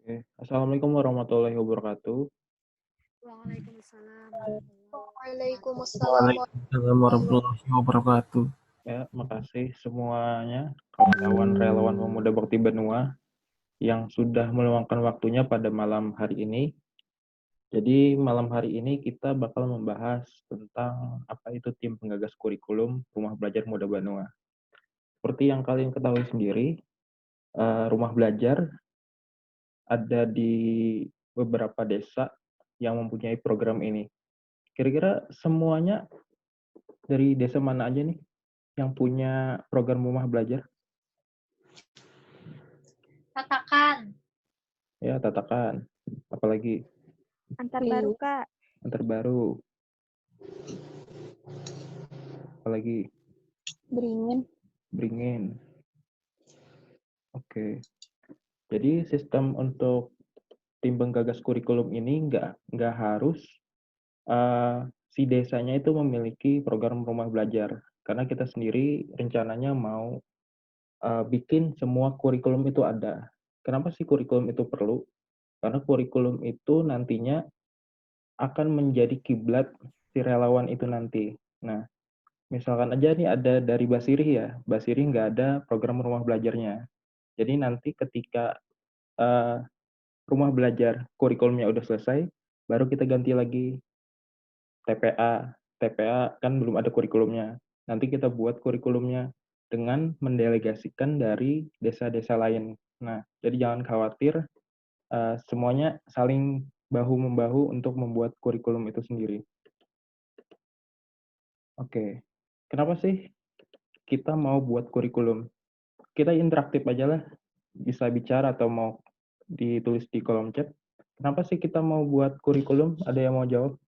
Oke. Assalamualaikum warahmatullahi wabarakatuh. Waalaikumsalam warahmatullahi wabarakatuh. Waalaikumsalam Waalaikumsalam warahmatullahi wabarakatuh. Ya, makasih semuanya kawan-kawan relawan pemuda bakti Benua yang sudah meluangkan waktunya pada malam hari ini. Jadi malam hari ini kita bakal membahas tentang apa itu tim penggagas kurikulum Rumah Belajar Muda Benua. Seperti yang kalian ketahui sendiri, Rumah Belajar ada di beberapa desa yang mempunyai program ini. Kira-kira semuanya dari desa mana aja nih yang punya program rumah belajar? Tatakan. Ya, Tatakan. Apalagi? Antar baru, Kak. Antar Baru. Apalagi? Beringin. Beringin. Oke. Jadi sistem untuk tim penggagas kurikulum ini nggak harus si desanya itu memiliki program rumah belajar. Karena kita sendiri rencananya mau bikin semua kurikulum itu ada. Kenapa sih kurikulum itu perlu? Karena kurikulum itu nantinya akan menjadi kiblat si relawan itu nanti. Nah, misalkan aja nih ada dari Basiri ya, Basiri nggak ada program rumah belajarnya. Jadi nanti ketika uh, rumah belajar kurikulumnya udah selesai, baru kita ganti lagi TPA. TPA kan belum ada kurikulumnya. Nanti kita buat kurikulumnya dengan mendelegasikan dari desa-desa lain. Nah, jadi jangan khawatir, semuanya saling bahu-membahu untuk membuat kurikulum itu sendiri. Oke, kenapa sih kita mau buat kurikulum? Kita interaktif aja lah, bisa bicara atau mau ditulis di kolom chat. Kenapa sih kita mau buat kurikulum? Ada yang mau jawab?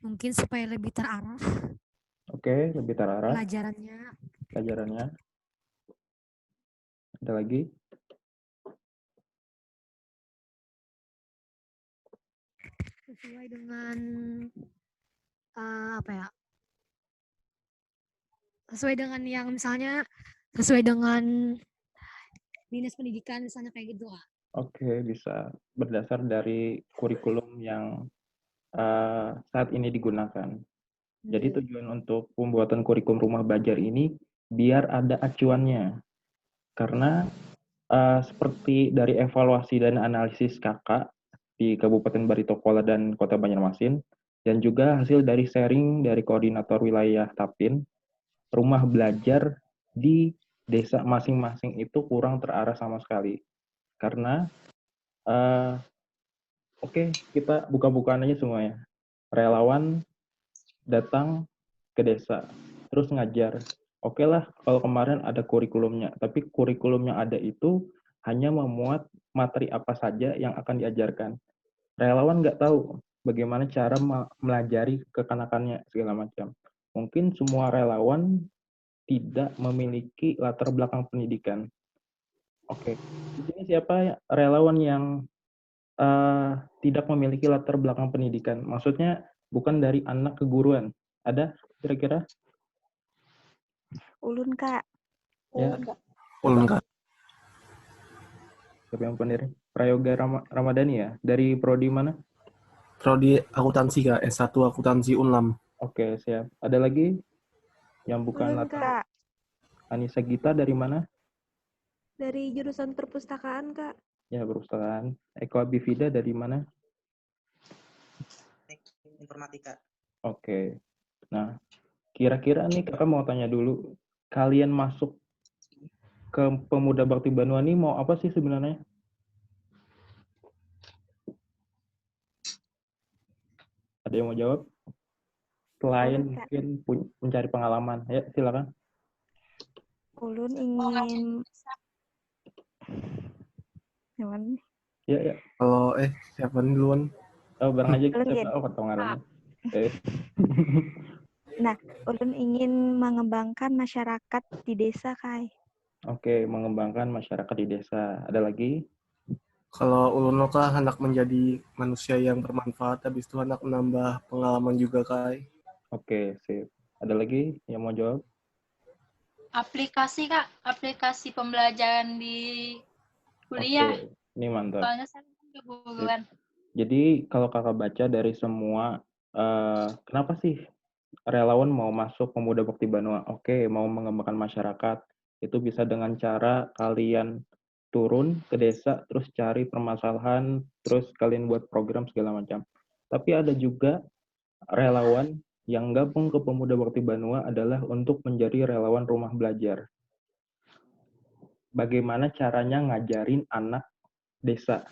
Mungkin supaya lebih terarah Oke, lebih terarah pelajarannya. Ada lagi? Sesuai dengan apa ya? Sesuai dengan yang misalnya sesuai dengan dinas pendidikan misalnya kayak gitu, Kak. Oke, bisa berdasar dari kurikulum yang saat ini digunakan. Jadi tujuan untuk pembuatan kurikulum rumah belajar ini biar ada acuannya. Karena seperti dari evaluasi dan analisis kakak di Kabupaten Baritokwala dan Kota Banjarmasin, dan juga hasil dari sharing dari koordinator wilayah Tapin, rumah belajar di desa masing-masing itu kurang terarah sama sekali. Karena oke, kita buka-bukaan aja semuanya. Relawan datang ke desa, terus ngajar. Oke lah, kalau kemarin ada kurikulumnya, tapi kurikulum yang ada itu hanya memuat materi apa saja yang akan diajarkan. Relawan nggak tahu bagaimana cara melajari kekanakannya, segala macam. Mungkin semua relawan tidak memiliki latar belakang pendidikan. Oke, di sini siapa relawan yang tidak memiliki latar belakang pendidikan? Maksudnya bukan dari anak keguruan. Ada kira-kira? Ulun, Kak. Ya, Ulun, Kak. siapa yang pendiri? Prayoga Ramadhani ya? Dari prodi mana? Prodi akuntansi, Kak. S1 akuntansi Unlam. Oke, siap. Ada lagi yang bukan Ulun, latar? Kak. Anissa Gita dari mana? Dari jurusan perpustakaan, Kak. Ya, perpustakaan. Eko Abifida dari mana? Informatika. Oke. Nah, kira-kira nih kakak mau tanya dulu. Kalian masuk ke Pemuda Bakti Banua ini mau apa sih sebenarnya? Ada yang mau jawab? Selain Ulun, Kak. mungkin mencari pengalaman. Ya, silakan. Ulun ingin gimana? Ya. Kalau siapa nih duluan? Oh, bareng aja Ulun kita potongan. Nah, ulun ingin mengembangkan masyarakat di desa, Kak. Oke, mengembangkan masyarakat di desa. Ada lagi? Kalau ulun lo kah hendak menjadi manusia yang bermanfaat, habis itu hendak menambah pengalaman juga, Kak. Oke, sip. Ada lagi yang mau jawab? Aplikasi, Kak. Aplikasi pembelajaran di kuliah. Oke, ini mantap. Soalnya saya kan keguguran. Jadi kalau kakak baca dari semua, kenapa sih relawan mau masuk Pemuda Bakti Banua? Oke, mau mengembangkan masyarakat. Itu bisa dengan cara kalian turun ke desa, terus cari permasalahan, terus kalian buat program segala macam. Tapi ada juga relawan yang gabung ke Pemuda Bakti Banua adalah untuk menjadi relawan rumah belajar. Bagaimana caranya ngajarin anak desa.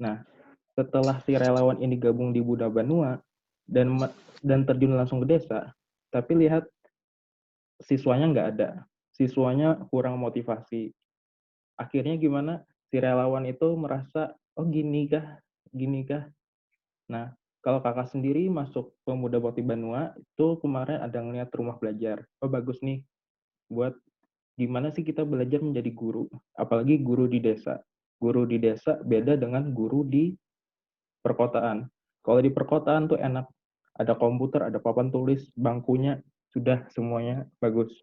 Nah, setelah si relawan ini gabung di Buddha Banua dan terjun langsung ke desa, tapi lihat siswanya nggak ada, siswanya kurang motivasi. Akhirnya gimana? Si relawan itu merasa, oh gini kah? Nah, kalau kakak sendiri masuk Pemuda Bakti Banua, itu kemarin ada ngeliat rumah belajar. Oh bagus nih, buat gimana sih kita belajar menjadi guru, apalagi guru di desa. Guru di desa beda dengan guru di perkotaan. Kalau di perkotaan tuh enak, ada komputer, ada papan tulis, bangkunya, sudah semuanya bagus.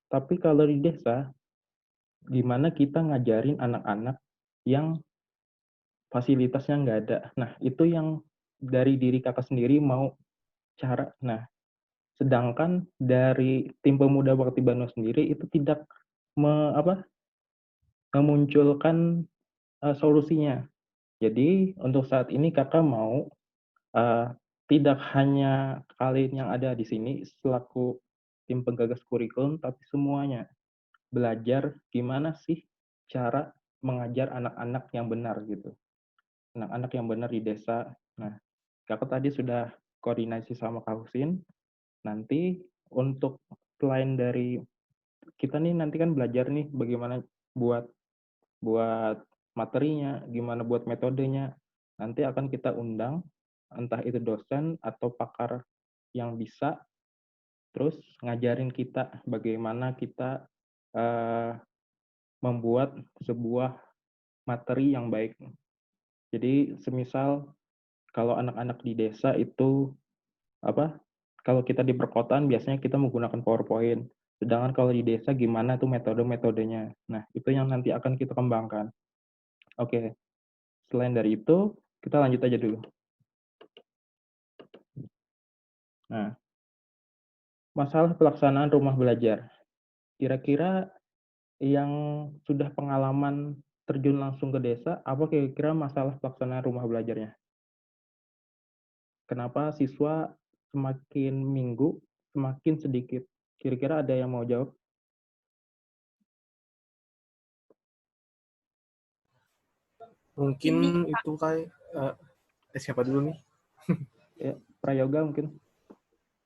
Tapi kalau di desa, gimana kita ngajarin anak-anak yang fasilitasnya nggak ada. Nah, itu yang dari diri kakak sendiri mau cara. Nah, sedangkan dari tim Pemuda Bakti Banua sendiri itu tidak memunculkan solusinya. Jadi untuk saat ini kakak mau uh, tidak hanya kalian yang ada di sini selaku tim penggagas kurikulum, tapi semuanya belajar gimana sih cara mengajar anak-anak yang benar gitu. Anak-anak yang benar di desa. Nah, kakak tadi sudah koordinasi sama Kak Husin. Nanti untuk selain dari kita nih nanti kan belajar nih bagaimana buat buat materinya, gimana buat metodenya. Nanti akan kita undang entah itu dosen atau pakar yang bisa terus ngajarin kita bagaimana kita membuat sebuah materi yang baik. Jadi semisal kalau anak-anak di desa itu kalau kita di perkotaan biasanya kita menggunakan PowerPoint. Sedangkan kalau di desa gimana tuh metode-metodenya. Nah, itu yang nanti akan kita kembangkan. Oke. Selain dari itu, kita lanjut aja dulu. Nah, masalah pelaksanaan rumah belajar. Kira-kira yang sudah pengalaman terjun langsung ke desa, apa kira-kira masalah pelaksanaan rumah belajarnya? Kenapa siswa semakin minggu semakin sedikit? Kira-kira ada yang mau jawab? Mungkin Ini, itu kayak siapa dulu nih? Ya, prayoga mungkin.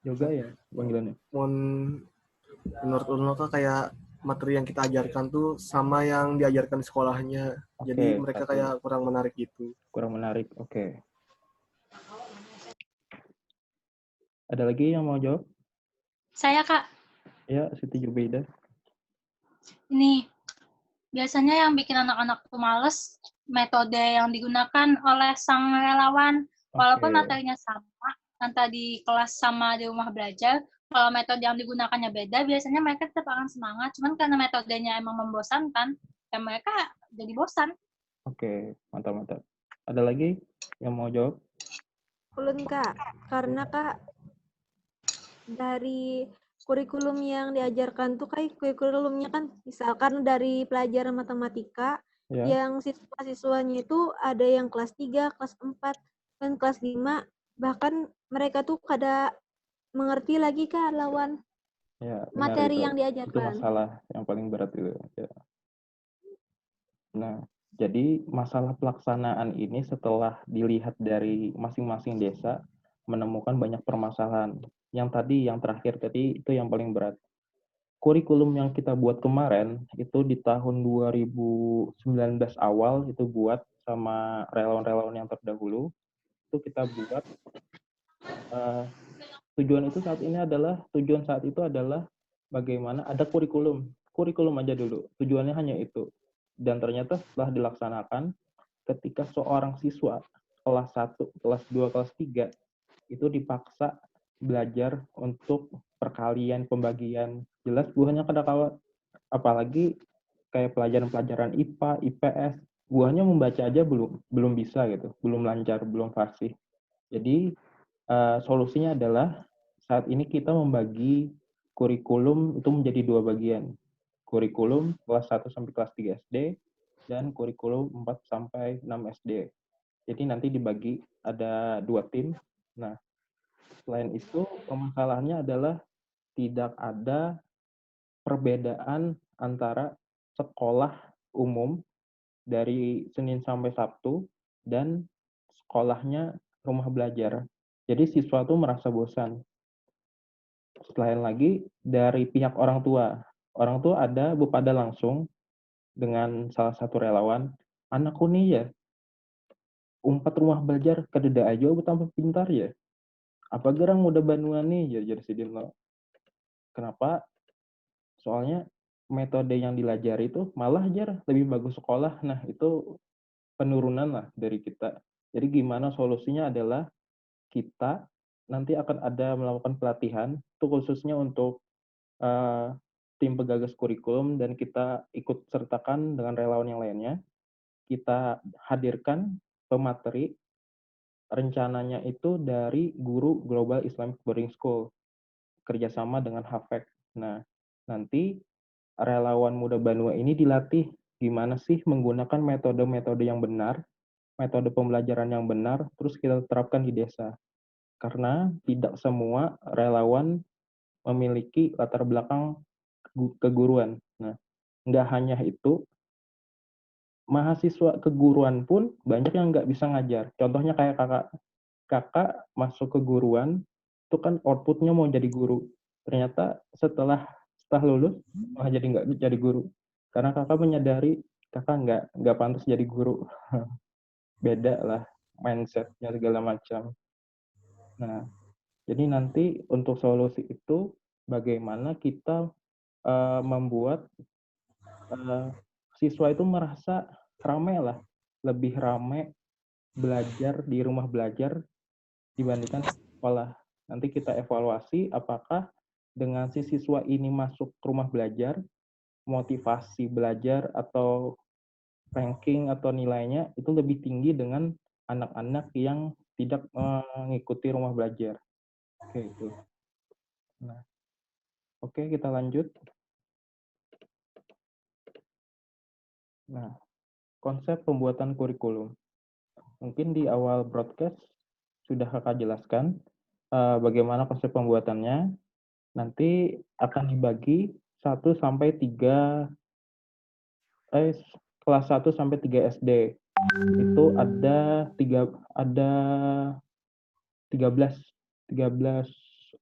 Yoga ya panggilannya. Menurut Ulno tuh kayak materi yang kita ajarkan tuh sama yang diajarkan di sekolahnya. Jadi mereka kayak kurang menarik gitu. Kurang menarik, oke. Ada lagi yang mau jawab? saya Kak, Ya, Siti Jubaida. ini biasanya yang bikin anak-anak tuh males metode yang digunakan oleh sang relawan. Walaupun materinya sama, entah di kelas sama di rumah belajar, kalau metode yang digunakannya beda, biasanya mereka tetap akan semangat. Cuman karena metodenya emang membosankan, ya mereka jadi bosan. Oke, mantap. Ada lagi yang mau jawab? Ulun Kak, karena Kak dari kurikulum yang diajarkan tuh kayak kurikulumnya kan misalkan dari pelajaran matematika Ya. yang siswa-siswanya itu ada yang kelas 3, kelas 4, dan kelas 5, bahkan mereka tuh kada mengerti lagi Kak lawan Ya, benar materi itu. yang Itu diajarkan. masalah yang paling berat itu. Ya. Nah, jadi masalah pelaksanaan ini setelah dilihat dari masing-masing desa menemukan banyak permasalahan. Yang terakhir tadi itu yang paling berat. Kurikulum yang kita buat kemarin itu di tahun 2019 awal itu buat sama relawan-relawan yang terdahulu itu kita buat tujuan saat itu adalah bagaimana ada kurikulum aja dulu, tujuannya hanya itu. Dan ternyata setelah dilaksanakan ketika seorang siswa kelas 1, kelas 2, kelas 3 itu dipaksa belajar untuk perkalian, pembagian, jelas buahnya kada kawat. Apalagi kayak pelajaran-pelajaran IPA, IPS, buahnya membaca aja belum bisa gitu, belum lancar, belum fasih. Jadi solusinya adalah saat ini kita membagi kurikulum itu menjadi 2 bagian. Kurikulum kelas 1 sampai kelas 3 SD dan kurikulum 4 sampai 6 SD. Jadi nanti dibagi ada 2 tim. Nah, selain itu permasalahannya adalah tidak ada perbedaan antara sekolah umum dari Senin sampai Sabtu dan sekolahnya rumah belajar. Jadi siswa tuh merasa bosan. Selain lagi dari pihak orang tua. Orang tua ada bepada langsung dengan salah satu relawan, anakku nih ya, umpat rumah belajar kededa aja tambah pintar ya. Apa gerang muda banuan nih ya jadi sidin lo. Kenapa? Soalnya metode yang dilajari itu malah jar lebih bagus sekolah. Nah, itu penurunan lah dari kita. Jadi gimana solusinya adalah kita nanti akan ada melakukan pelatihan itu khususnya untuk tim penggagas kurikulum dan kita ikut sertakan dengan relawan yang lainnya. Kita hadirkan pemateri rencananya itu dari guru Global Islamic Boarding School kerjasama dengan HAFEK. Nah, nanti relawan muda Banua ini dilatih gimana sih menggunakan metode-metode yang benar, metode pembelajaran yang benar, terus kita terapkan di desa. Karena tidak semua relawan memiliki latar belakang keguruan. Nah, nggak hanya itu, mahasiswa keguruan pun banyak yang nggak bisa ngajar. Contohnya kayak kakak masuk keguruan, itu kan outputnya mau jadi guru. Ternyata setelah lulus malah jadi nggak jadi guru. Karena kakak menyadari kakak nggak pantas jadi guru. Beda lah mindsetnya segala macam. Nah, jadi nanti untuk solusi itu bagaimana kita membuat siswa itu merasa ramai lah, lebih ramai belajar di rumah belajar dibandingkan sekolah. Nanti kita evaluasi apakah dengan si siswa ini masuk ke rumah belajar, motivasi belajar atau ranking atau nilainya itu lebih tinggi dengan anak-anak yang tidak mengikuti rumah belajar. Oke, itu. Nah, oke, kita lanjut. Nah, konsep pembuatan kurikulum. Mungkin di awal broadcast sudah kakak jelaskan bagaimana konsep pembuatannya. Nanti akan dibagi 1 sampai 3 kelas 1 sampai 3 SD. Itu ada 13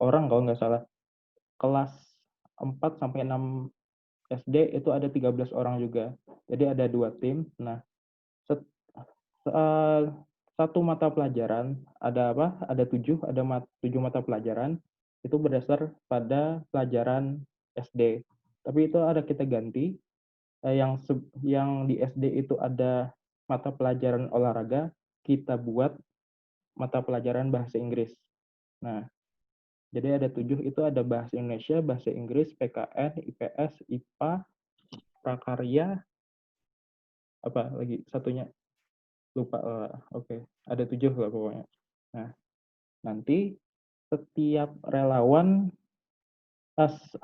orang kalau nggak salah. Kelas 4 sampai 6 SD itu ada 13 orang juga. Jadi ada 2 tim. Nah, satu mata pelajaran ada apa? Ada 7 mata pelajaran itu berdasar pada pelajaran SD. Tapi itu ada kita ganti yang di SD itu ada mata pelajaran olahraga, kita buat mata pelajaran bahasa Inggris. Nah, jadi ada 7 itu ada bahasa Indonesia, bahasa Inggris, PKN, IPS, IPA, prakarya, apa lagi satunya? Lupa. Oke. Ada 7 lah pokoknya. Nah, nanti setiap relawan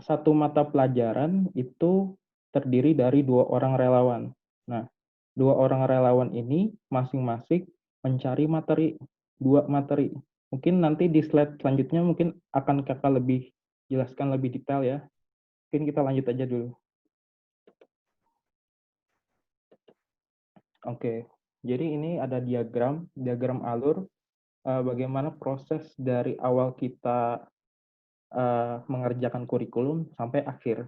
satu mata pelajaran itu terdiri dari 2 orang relawan. Nah, 2 orang relawan ini masing-masing mencari materi, 2 materi. Mungkin nanti di slide selanjutnya mungkin akan kakak lebih jelaskan lebih detail ya. Mungkin kita lanjut aja dulu. Oke, jadi ini ada diagram alur bagaimana proses dari awal kita mengerjakan kurikulum sampai akhir.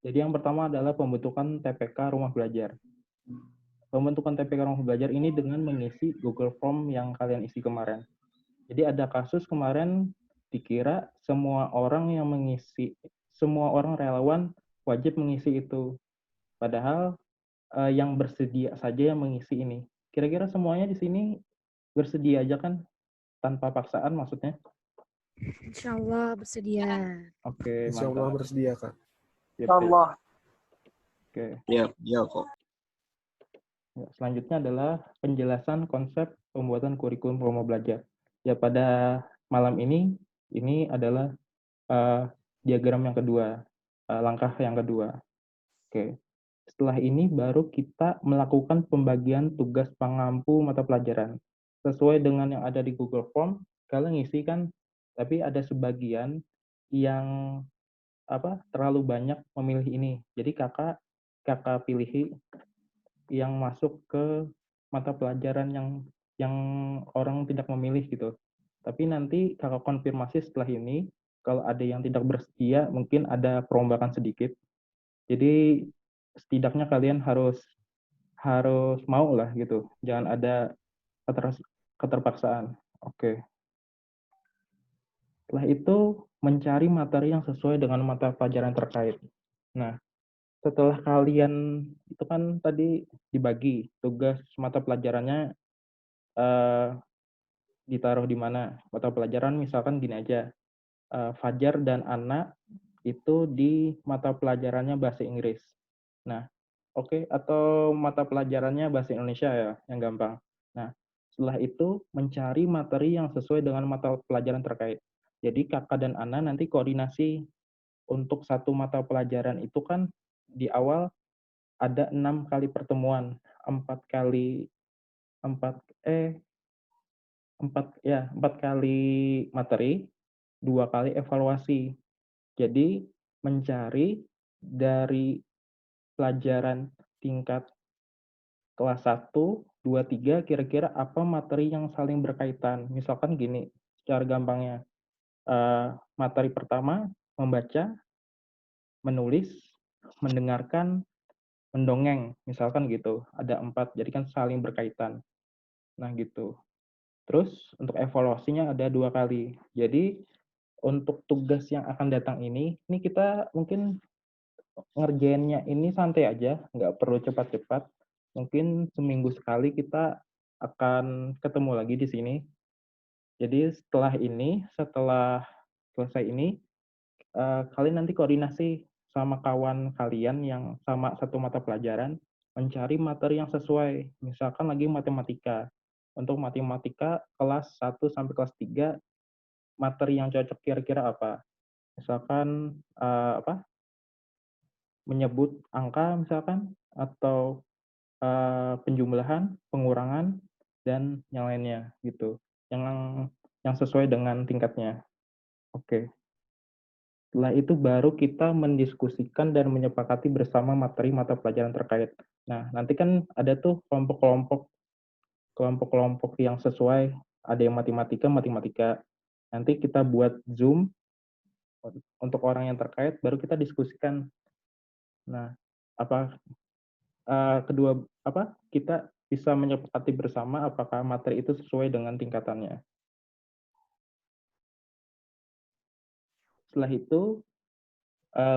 Jadi yang pertama adalah pembentukan TPK rumah belajar. Pembentukan TPK rumah belajar ini dengan mengisi Google Form yang kalian isi kemarin. Jadi ada kasus kemarin dikira semua orang relawan wajib mengisi itu. Padahal yang bersedia saja yang mengisi ini. Kira-kira semuanya di sini bersedia aja kan? Tanpa paksaan maksudnya? Insya Allah bersedia. Oke, Insya Allah mantap. bersedia, Kak. Insya Allah. Oke. Iya kok. Selanjutnya adalah penjelasan konsep pembuatan kurikulum rumah belajar. Ya, pada malam ini adalah diagram yang kedua, langkah yang kedua. Oke. Setelah ini baru kita melakukan pembagian tugas pengampu mata pelajaran. Sesuai dengan yang ada di Google Form, kalian ngisi kan, tapi ada sebagian yang terlalu banyak memilih ini. Jadi kakak pilih yang masuk ke mata pelajaran yang orang tidak memilih gitu. Tapi nanti kakak konfirmasi setelah ini, kalau ada yang tidak bersedia, mungkin ada perombakan sedikit. Jadi setidaknya kalian harus mau lah gitu. Jangan ada keterpaksaan. Oke. Setelah itu mencari materi yang sesuai dengan mata pelajaran terkait. Nah, setelah kalian itu kan tadi dibagi tugas mata pelajarannya ditaruh di mana. Mata pelajaran misalkan gini aja. Fajar dan Ana itu di mata pelajarannya bahasa Inggris. Nah, oke, atau mata pelajarannya bahasa Indonesia ya, yang gampang. Nah, setelah itu mencari materi yang sesuai dengan mata pelajaran terkait. Jadi kakak dan Ana nanti koordinasi untuk satu mata pelajaran itu kan di awal ada 6 kali pertemuan, 4 kali materi, 2 kali evaluasi. Jadi mencari dari pelajaran tingkat kelas 1, 2, 3 kira-kira apa materi yang saling berkaitan. Misalkan gini, secara gampangnya, materi pertama membaca, menulis, mendengarkan, mendongeng, misalkan gitu. Ada 4, jadi kan saling berkaitan. Nah gitu. Terus untuk evaluasinya ada 2 kali. Jadi untuk tugas yang akan datang ini kita mungkin ngerjainnya ini santai aja, nggak perlu cepat-cepat. Mungkin seminggu sekali kita akan ketemu lagi di sini. Jadi setelah selesai ini, kalian nanti koordinasi sama kawan kalian yang sama satu mata pelajaran, mencari materi yang sesuai. Misalkan lagi matematika. Untuk matematika kelas 1 sampai kelas 3, materi yang cocok kira-kira apa? Misalkan menyebut angka misalkan, atau penjumlahan, pengurangan, dan yang lainnya gitu. Yang sesuai dengan tingkatnya. Oke. Setelah itu baru kita mendiskusikan dan menyepakati bersama materi mata pelajaran terkait. Nah, nanti kan ada tuh kelompok-kelompok yang sesuai, ada yang matematika. Nanti kita buat Zoom untuk orang yang terkait, baru kita diskusikan. Nah, kita bisa menyepakati bersama apakah materi itu sesuai dengan tingkatannya. Setelah itu,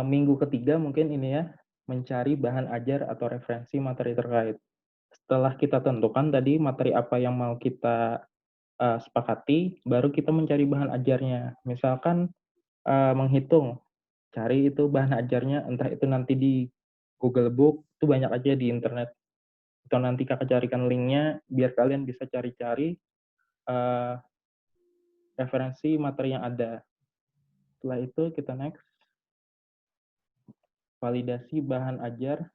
minggu ketiga mungkin ini ya, mencari bahan ajar atau referensi materi terkait. Setelah kita tentukan tadi materi apa yang mau kita sepakati, baru kita mencari bahan ajarnya. Misalkan menghitung, cari itu bahan ajarnya, entah itu nanti di Google Book, itu banyak aja di internet. Atau nanti kakak carikan linknya, biar kalian bisa cari-cari referensi materi yang ada. Setelah itu kita next. Validasi bahan ajar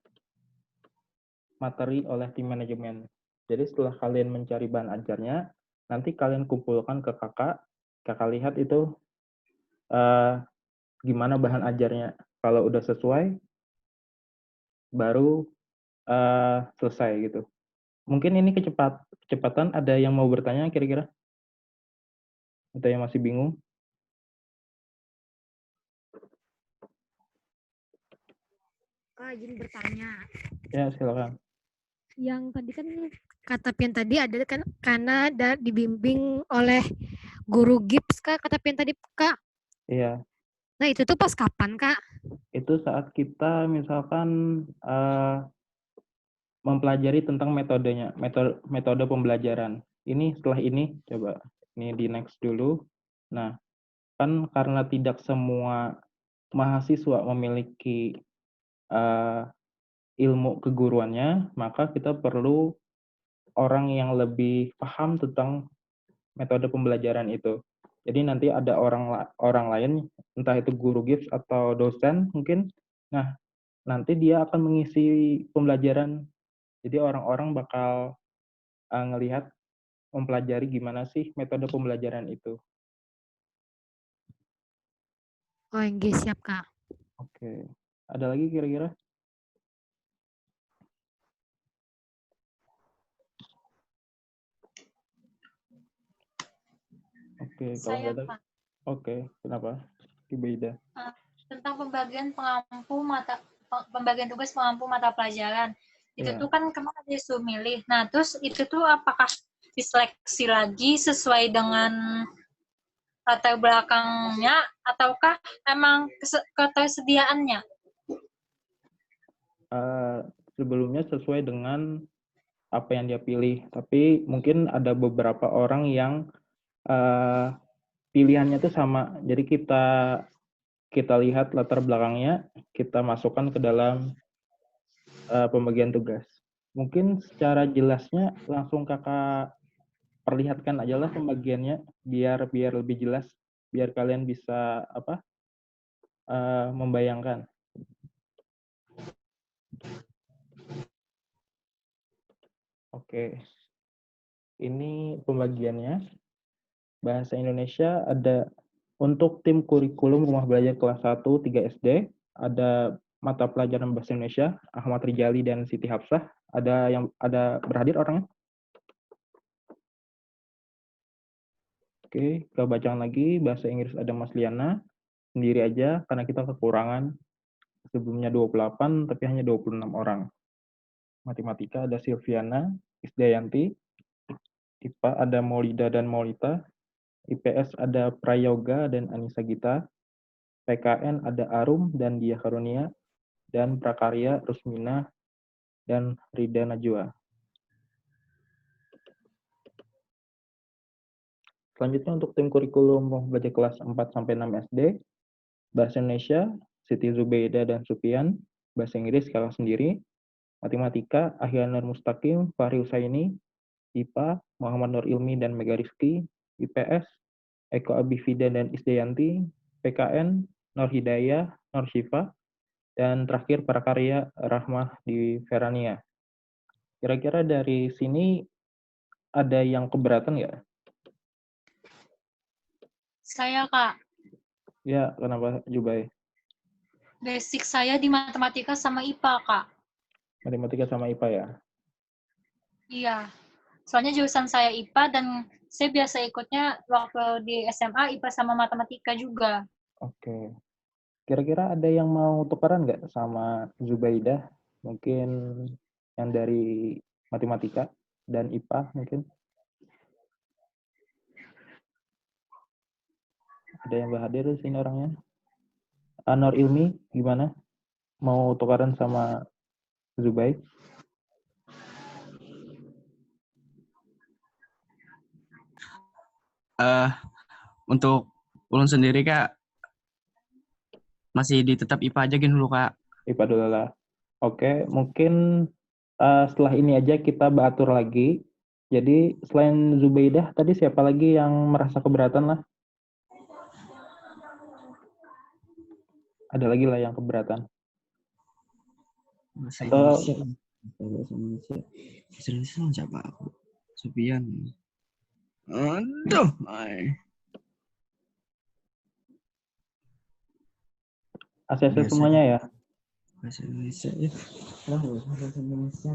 materi oleh tim manajemen. Jadi setelah kalian mencari bahan ajarnya, nanti kalian kumpulkan ke kakak lihat itu gimana bahan ajarnya. Kalau udah sesuai, baru selesai gitu. Mungkin ini kecepatan, ada yang mau bertanya kira-kira? Atau yang masih bingung? Kak, izin bertanya. Ya, silakan. Yang tadi kan kata Pian tadi ada kan karena dibimbing oleh guru GIPS Kak, kata Pian tadi Kak. Iya. Nah, itu tuh pas kapan Kak? Itu saat kita misalkan mempelajari tentang metode pembelajaran. Ini setelah ini, coba ini di next dulu. Nah, kan karena tidak semua mahasiswa memiliki ilmu keguruannya, maka kita perlu orang yang lebih paham tentang metode pembelajaran itu. Jadi nanti ada orang lain, entah itu guru GIPS atau dosen mungkin. Nah, nanti dia akan mengisi pembelajaran. Jadi orang-orang bakal ngelihat, mempelajari gimana sih metode pembelajaran itu. Oh, enggak siap, Kak. Oke. Ada lagi kira-kira? Oke, kalau Saya, nggak ada. Pak, Oke, kenapa? Ibaida. tentang pembagian tugas pengampu mata pelajaran. Itu Iya. tuh kan kemarin disuruh milih. Nah, terus itu tuh apakah diseleksi lagi sesuai dengan latar belakangnya ataukah emang ketersediaannya? Sebelumnya sesuai dengan apa yang dia pilih, tapi mungkin ada beberapa orang yang pilihannya itu sama. Jadi kita lihat latar belakangnya, kita masukkan ke dalam pembagian tugas. Mungkin secara jelasnya langsung kakak perlihatkan aja lah pembagiannya, biar lebih jelas, biar kalian bisa membayangkan. Oke, ini pembagiannya. Bahasa Indonesia ada untuk tim kurikulum rumah belajar kelas 1 3 SD, ada mata pelajaran bahasa Indonesia Ahmad Rijali dan Siti Hafsah. Ada berhadir orangnya? Oke, kita bacaan lagi. Bahasa Inggris ada Mas Liana, sendiri aja karena kita kekurangan. Sebelumnya 28 tapi hanya 26 orang. Matematika ada Silviana, Isdayanti, IPA ada Maulida dan Maulita, IPS ada Prayoga dan Anissa Gita, PKN ada Arum dan Dia Karunia, dan Prakarya Rusmina dan Rida Najwa. Selanjutnya untuk tim kurikulum belajar kelas 4-6 SD, Bahasa Indonesia, Siti Zubeida dan Sufian, Bahasa Inggris kakak sendiri, Matematika, Ahyan Nur Mustaqim, Fahri Husaini, IPA, Muhammad Nur Ilmi dan Mega Rizky, IPS, Eko Abifida dan Isdayanti, PKN, Nur Hidayah, Nur Syifa, dan terakhir Prakarya Rahmah di Verania. Kira-kira dari sini ada yang keberatan nggak? Saya, Kak, Ya, kenapa Jubai? basic saya di matematika sama IPA, Kak. Matematika sama IPA ya? Iya. Soalnya jurusan saya IPA dan saya biasa ikutnya waktu di SMA IPA sama matematika juga. Oke. Kira-kira ada yang mau tukaran nggak sama Zubaidah? Mungkin yang dari matematika dan IPA mungkin? Ada yang berhadir di sini orangnya? Anor Ilmi, gimana? Mau tukaran sama Zubai? Untuk ulun sendiri, Kak, masih di tetap IPA aja gini dulu, Kak. IPA dulu lah. Oke, mungkin setelah ini aja kita atur lagi. Jadi selain Zubaidah, tadi siapa lagi yang merasa keberatan lah? Ada lagi lah yang keberatan. Bahasa Atau Indonesia. Bahasa Indonesia siapa aku? Supian. Aduh, ACC semuanya ya? Bahasa Indonesia ya. Bahasa Indonesia.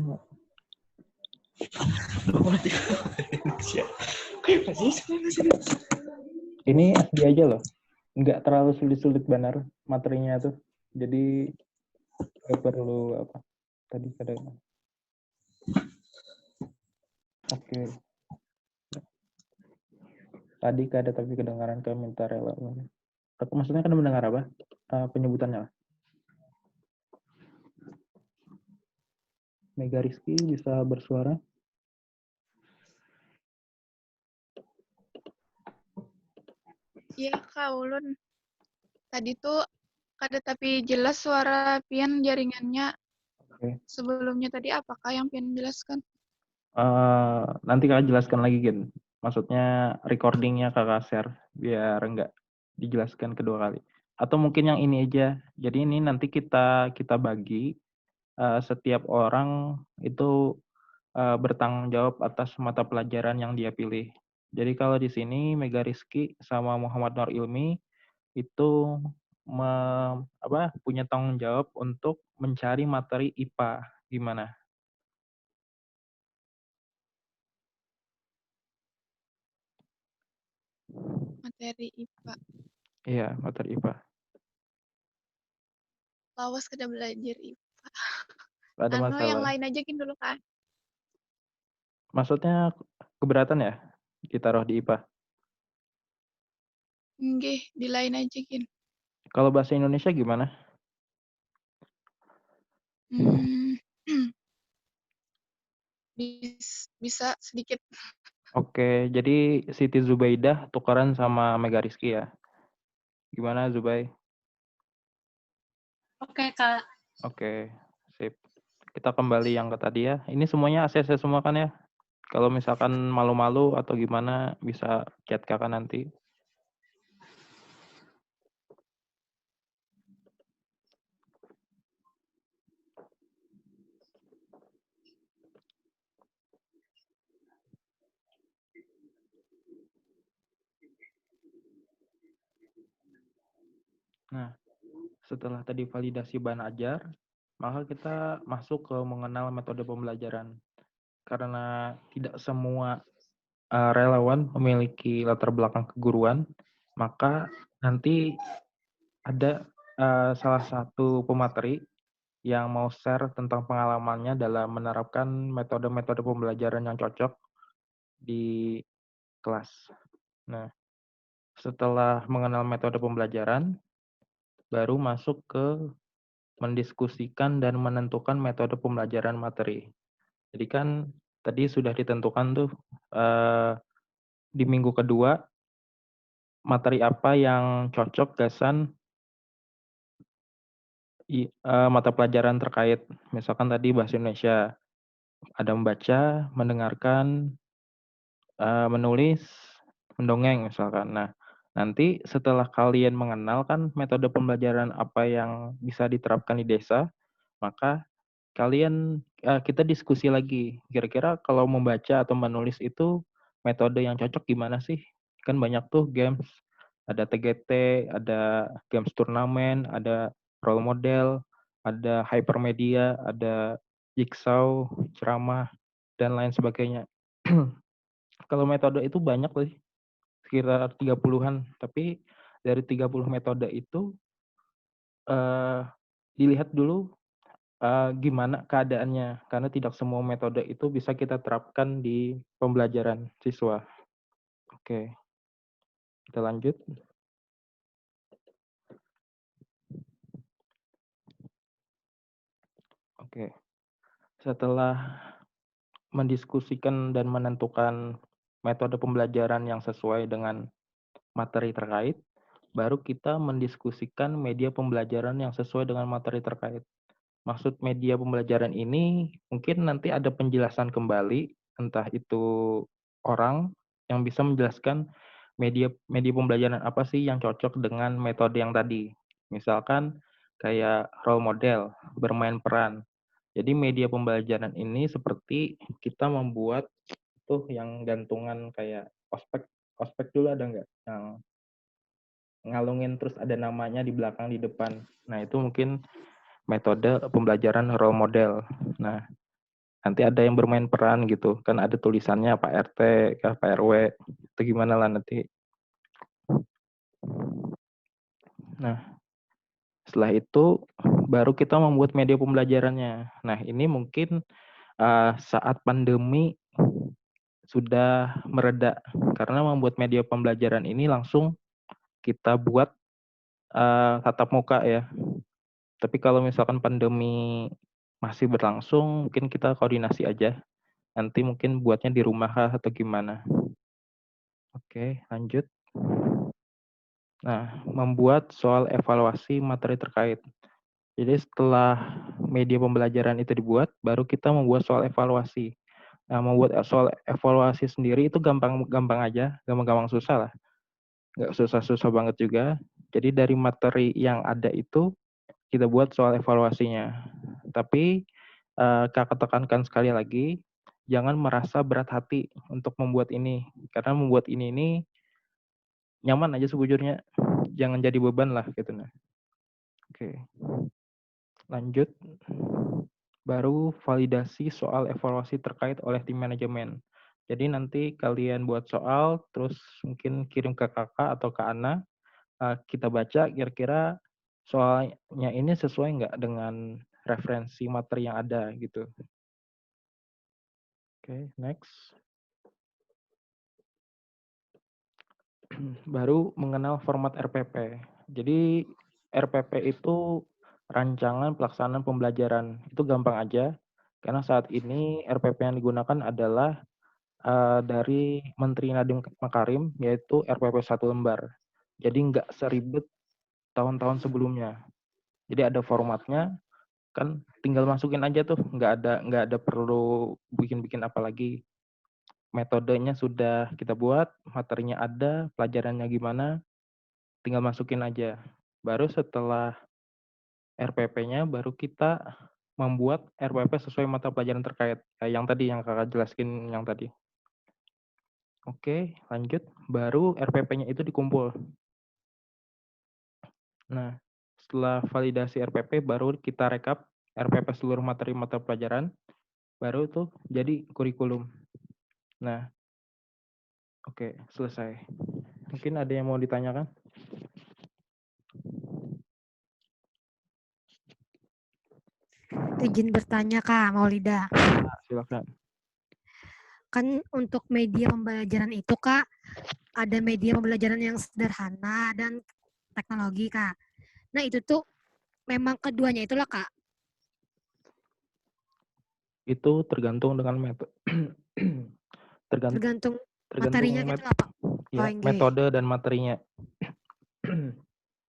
Ini SD aja loh. Nggak terlalu sulit-sulit benar materinya tuh. Jadi nggak perlu apa. Tadi ada. Oke. Tadi ada tapi kedengaran ke minta rela. Maksudnya kan mendengar apa? Penyebutannya. Mega Rizky bisa bersuara. Iya, Kak Ulun. Tadi tuh ada tapi jelas suara Pian jaringannya. Oke. Sebelumnya tadi apakah yang Pian jelaskan? Nanti Kakak jelaskan lagi, Gen. Maksudnya recordingnya Kakak share, biar enggak dijelaskan kedua kali. Atau mungkin yang ini aja. Jadi ini nanti kita bagi, setiap orang itu bertanggung jawab atas mata pelajaran yang dia pilih. Jadi kalau di sini Mega Rizky sama Muhammad Nur Ilmi itu punya tanggung jawab untuk mencari materi IPA. Gimana? Materi IPA. Iya, materi IPA. Lawas kada belajar IPA. Ada yang masalah. lain aja gin dulu kan. Maksudnya keberatan ya ditaruh di IPA? Nggih, di lain aja gin. Kalau bahasa Indonesia gimana? Bisa sedikit. Oke, jadi Siti Zubaidah tukaran sama Mega Rizky ya. Gimana Zubai? Oke, Kak. Oke, sip. Kita kembali yang ke tadi ya. Ini semuanya ACC semua kan ya? Kalau misalkan malu-malu atau gimana bisa chat Kakak nanti. Nah, setelah tadi validasi bahan ajar, maka kita masuk ke mengenal metode pembelajaran. Karena tidak semua relawan memiliki latar belakang keguruan, maka nanti ada salah satu pemateri yang mau share tentang pengalamannya dalam menerapkan metode-metode pembelajaran yang cocok di kelas. Nah, setelah mengenal metode pembelajaran, baru masuk ke mendiskusikan dan menentukan metode pembelajaran materi. Jadi kan tadi sudah ditentukan tuh di minggu kedua materi apa yang cocok gasan mata pelajaran terkait. Misalkan tadi bahasa Indonesia, ada membaca, mendengarkan, menulis, mendongeng misalkan. Nah, nanti setelah kalian mengenal kan metode pembelajaran apa yang bisa diterapkan di desa, maka kita diskusi lagi. Kira-kira kalau membaca atau menulis itu metode yang cocok gimana sih? Kan banyak tuh games, ada TGT, ada games turnamen, ada role model, ada hypermedia, ada jigsaw, ceramah, dan lain sebagainya. Kalau metode itu banyak sih, sekitar 30-an. Tapi dari 30 metode itu dilihat dulu gimana keadaannya, karena tidak semua metode itu bisa kita terapkan di pembelajaran siswa. Oke, kita lanjut. Oke, setelah mendiskusikan dan menentukan metode pembelajaran yang sesuai dengan materi terkait, baru kita mendiskusikan media pembelajaran yang sesuai dengan materi terkait. Maksud media pembelajaran ini mungkin nanti ada penjelasan kembali, entah itu orang yang bisa menjelaskan media pembelajaran apa sih yang cocok dengan metode yang tadi. Misalkan kayak role model, bermain peran. Jadi media pembelajaran ini seperti kita membuat tuh yang gantungan kayak ospek dulu ada nggak? Yang ngalungin terus ada namanya di belakang, di depan. Nah itu mungkin metode pembelajaran role model. Nah, nanti ada yang bermain peran gitu. Kan ada tulisannya Pak RT, Pak RW. Itu gimana lah nanti. Nah, setelah itu baru kita membuat media pembelajarannya. Nah, ini mungkin saat pandemi sudah mereda. Karena membuat media pembelajaran ini langsung kita buat tatap muka ya. Tapi kalau misalkan pandemi masih berlangsung, mungkin kita koordinasi aja. Nanti mungkin buatnya di rumah kah atau gimana. Oke, lanjut. Nah, membuat soal evaluasi materi terkait. Jadi setelah media pembelajaran itu dibuat, baru kita membuat soal evaluasi. Nah, membuat soal evaluasi sendiri itu gampang aja, gampang susah lah. Nggak susah-susah banget juga. Jadi dari materi yang ada itu, kita buat soal evaluasinya. Tapi, Kakak tekankan sekali lagi, jangan merasa berat hati untuk membuat ini. Karena membuat ini nyaman aja sebujurnya, jangan jadi beban lah gitu nah. Oke, lanjut. Baru validasi soal evaluasi terkait oleh tim manajemen. Jadi nanti kalian buat soal, terus mungkin kirim ke kakak atau ke Ana, kita baca kira-kira soalnya ini sesuai nggak dengan referensi materi yang ada gitu. Oke, next. Baru mengenal format RPP. Jadi RPP itu rancangan pelaksanaan pembelajaran. Itu gampang aja, karena saat ini RPP yang digunakan adalah dari Menteri Nadiem Makarim, yaitu RPP 1 lembar. Jadi nggak seribet tahun-tahun sebelumnya. Jadi ada formatnya, kan tinggal masukin aja tuh, nggak ada perlu bikin-bikin apa lagi. Metodenya sudah kita buat, materinya ada, pelajarannya gimana, tinggal masukin aja. Baru setelah RPP-nya, baru kita membuat RPP sesuai mata pelajaran terkait. Yang tadi, yang kakak jelaskan yang tadi. Oke, lanjut. Baru RPP-nya itu dikumpul. Nah, setelah validasi RPP, baru kita rekap RPP seluruh materi mata pelajaran, baru itu jadi kurikulum. Nah, oke, selesai. Mungkin ada yang mau ditanyakan? Izin bertanya Kak Maulida. Silakan. Kan untuk media pembelajaran itu Kak, ada media pembelajaran yang sederhana dan teknologi Kak. Nah itu tuh memang keduanya itulah Kak. Itu tergantung dengan metode. Tergantung tergantung materinya gitu apa? ya, metode dan materinya.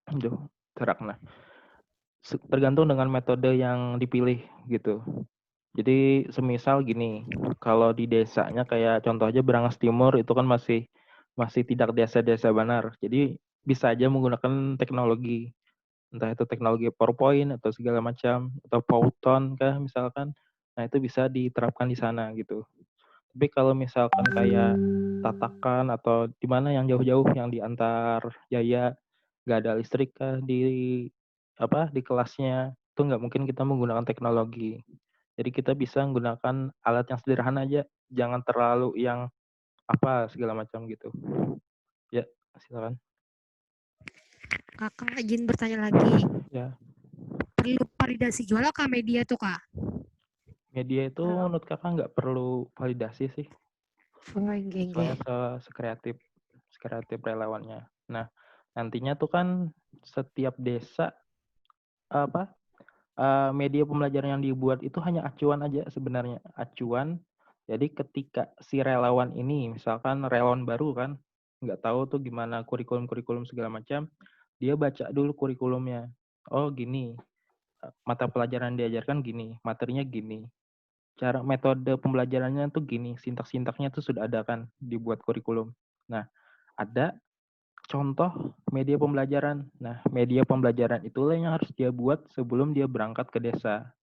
Aduh, serak nah. Tergantung dengan metode yang dipilih gitu. Jadi semisal gini, kalau di desanya kayak contoh aja Berangas Timur itu kan masih tidak desa-desa benar. Jadi bisa aja menggunakan teknologi, entah itu teknologi PowerPoint atau segala macam, atau Powton kah misalkan. Nah itu bisa diterapkan di sana gitu. Tapi kalau misalkan kayak Tatakan atau di mana yang jauh-jauh yang di antar Jaya nggak ada listrik kah di kelasnya, itu nggak mungkin kita menggunakan teknologi. Jadi kita bisa menggunakan alat yang sederhana aja, jangan terlalu yang apa segala macam gitu. Ya, silakan. Kakak izin bertanya lagi. Ya. Perlu validasi jual Kak media tuh Kak? Media itu menurut kakak nggak perlu validasi sih. Soalnya sekreatif relawannya. Nah, nantinya tuh kan setiap desa media pembelajaran yang dibuat itu hanya acuan aja sebenarnya, acuan. Jadi ketika si relawan ini, misalkan relawan baru kan, nggak tahu tuh gimana kurikulum segala macam, dia baca dulu kurikulumnya. Oh gini, mata pelajaran diajarkan gini, materinya gini. Cara metode pembelajarannya tuh gini, sintak-sintaknya tuh sudah ada kan dibuat kurikulum. Nah, ada contoh media pembelajaran. Nah, media pembelajaran itulah yang harus dia buat sebelum dia berangkat ke desa.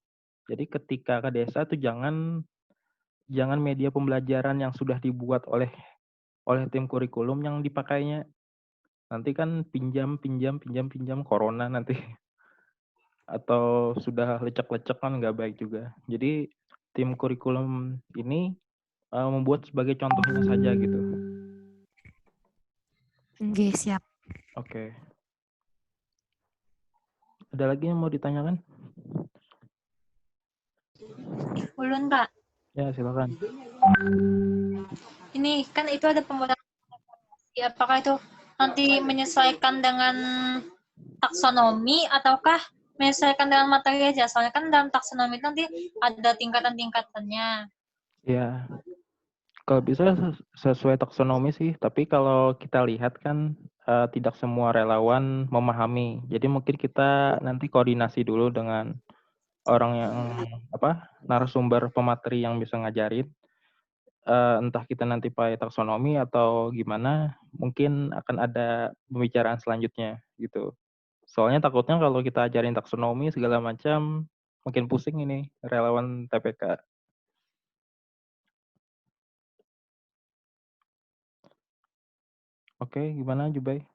Jadi ketika ke desa tuh jangan media pembelajaran yang sudah dibuat oleh tim kurikulum yang dipakainya. Nanti kan pinjam corona nanti. Atau sudah lecek-lecek kan nggak baik juga. Jadi tim kurikulum ini membuat sebagai contohnya saja gitu. Oke, siap. Oke. Ada lagi yang mau ditanyakan? Ulun, Kak. Ya, silakan. Ini kan itu ada pembuatan apakah itu nanti menyesuaikan dengan taksonomi ataukah menyesuaikan dengan materi aja? Soalnya kan dalam taksonomi itu nanti ada tingkatan-tingkatannya. Ya, kalau bisa sesuai taksonomi sih, tapi kalau kita lihat kan tidak semua relawan memahami. Jadi mungkin kita nanti koordinasi dulu dengan orang yang narasumber pemateri yang bisa ngajarin. entah kita nanti pakai taksonomi atau gimana, mungkin akan ada pembicaraan selanjutnya gitu. Soalnya takutnya kalau kita ajarin taksonomi segala macam, makin pusing ini relawan TPK. Oke, gimana Jubai?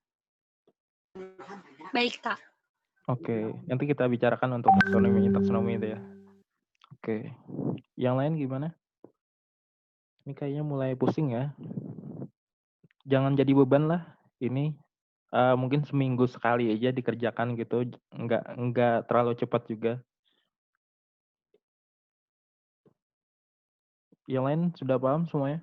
Baik, Kak. Oke, nanti kita bicarakan untuk taksonomi itu ya. Oke, yang lain gimana? Ini kayaknya mulai pusing ya. Jangan jadi beban lah. Ini mungkin seminggu sekali aja dikerjakan gitu, nggak terlalu cepat juga. Yang lain sudah paham semuanya?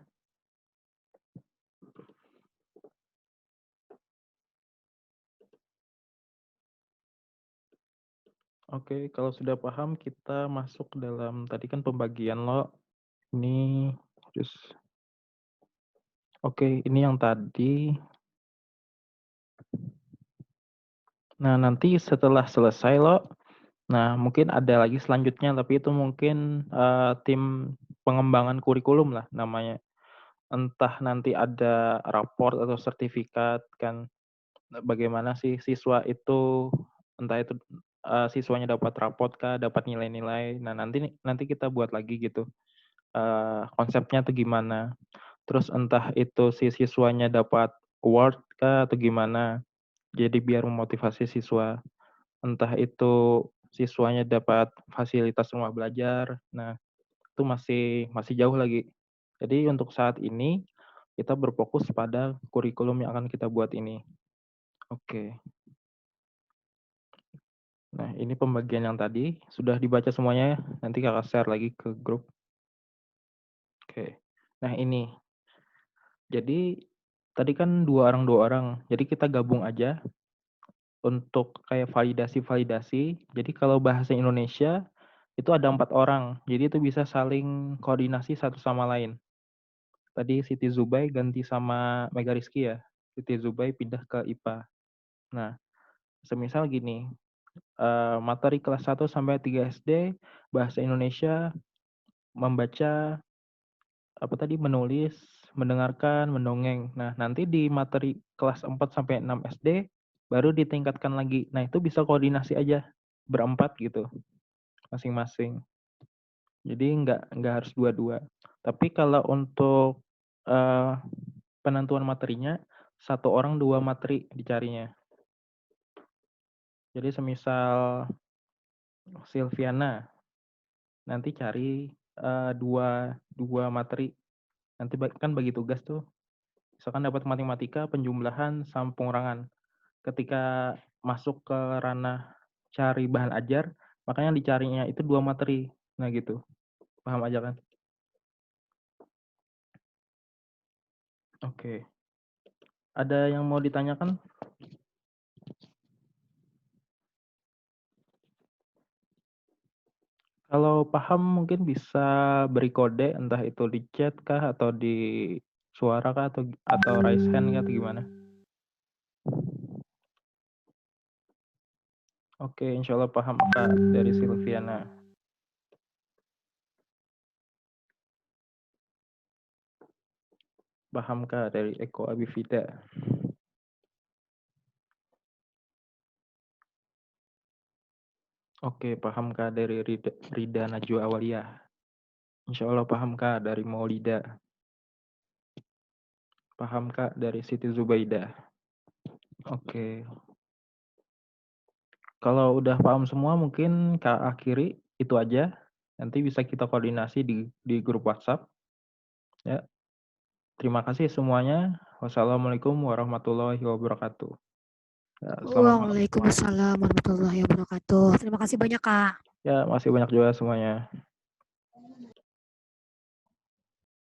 Oke, kalau sudah paham kita masuk dalam tadi kan pembagian lo. Ini terus oke, ini yang tadi. Nah, nanti setelah selesai lo, nah mungkin ada lagi selanjutnya, tapi itu mungkin tim pengembangan kurikulum lah namanya. Entah nanti ada raport atau sertifikat kan, bagaimana sih siswa itu, entah itu siswanya dapat raport kah, dapat nilai-nilai. Nah, nanti kita buat lagi gitu. Konsepnya tuh gimana. Terus entah itu si siswanya dapat award kah atau gimana. Jadi biar memotivasi siswa. Entah itu siswanya dapat fasilitas rumah belajar. Nah, itu masih jauh lagi. Jadi untuk saat ini kita berfokus pada kurikulum yang akan kita buat ini. Oke. Nah, ini pembagian yang tadi sudah dibaca semuanya. Nanti kakak share lagi ke grup. Oke. Nah, ini. Jadi tadi kan 2 orang. Jadi kita gabung aja untuk kayak validasi. Jadi kalau bahasa Indonesia itu ada 4 orang. Jadi itu bisa saling koordinasi satu sama lain. Tadi Siti Zubai ganti sama Mega Rizky ya. Siti Zubai pindah ke IPA. Nah, semisal gini, materi kelas 1 sampai 3 SD, bahasa Indonesia, membaca, menulis, mendengarkan, mendongeng. Nah, nanti di materi kelas 4 sampai 6 SD, baru ditingkatkan lagi. Nah, itu bisa koordinasi aja, berempat gitu, masing-masing. Jadi nggak harus dua-dua. Tapi kalau untuk penentuan materinya, 1 orang 2 materi dicarinya. Jadi semisal Silviana, nanti cari 2 materi. Nanti kan bagi tugas tuh. Misalkan dapat matematika, penjumlahan, sama pengurangan. Ketika masuk ke ranah cari bahan ajar, makanya dicarinya itu 2 materi. Nah gitu. Paham aja kan? Oke. Ada yang mau ditanyakan? Kalau paham mungkin bisa beri kode, entah itu di chat kah atau di suara kah atau raise hand kah atau gimana? Oke, insya Allah paham Kak dari Silviana. Paham Kak dari Eko Abifida. Oke, paham Kak dari Rida Najwa Awaliyah. Insya Allah paham Kak dari Maulida. Paham Kak dari Siti Zubaidah. Oke. Kalau udah paham semua mungkin Kak akhiri itu aja. Nanti bisa kita koordinasi di grup WhatsApp. Ya. Terima kasih semuanya. Wassalamualaikum warahmatullahi wabarakatuh. Ya, selamat malam. Waalaikumsalam warahmatullahi wabarakatuh. Terima kasih banyak, Kak. Ya, masih banyak juga semuanya.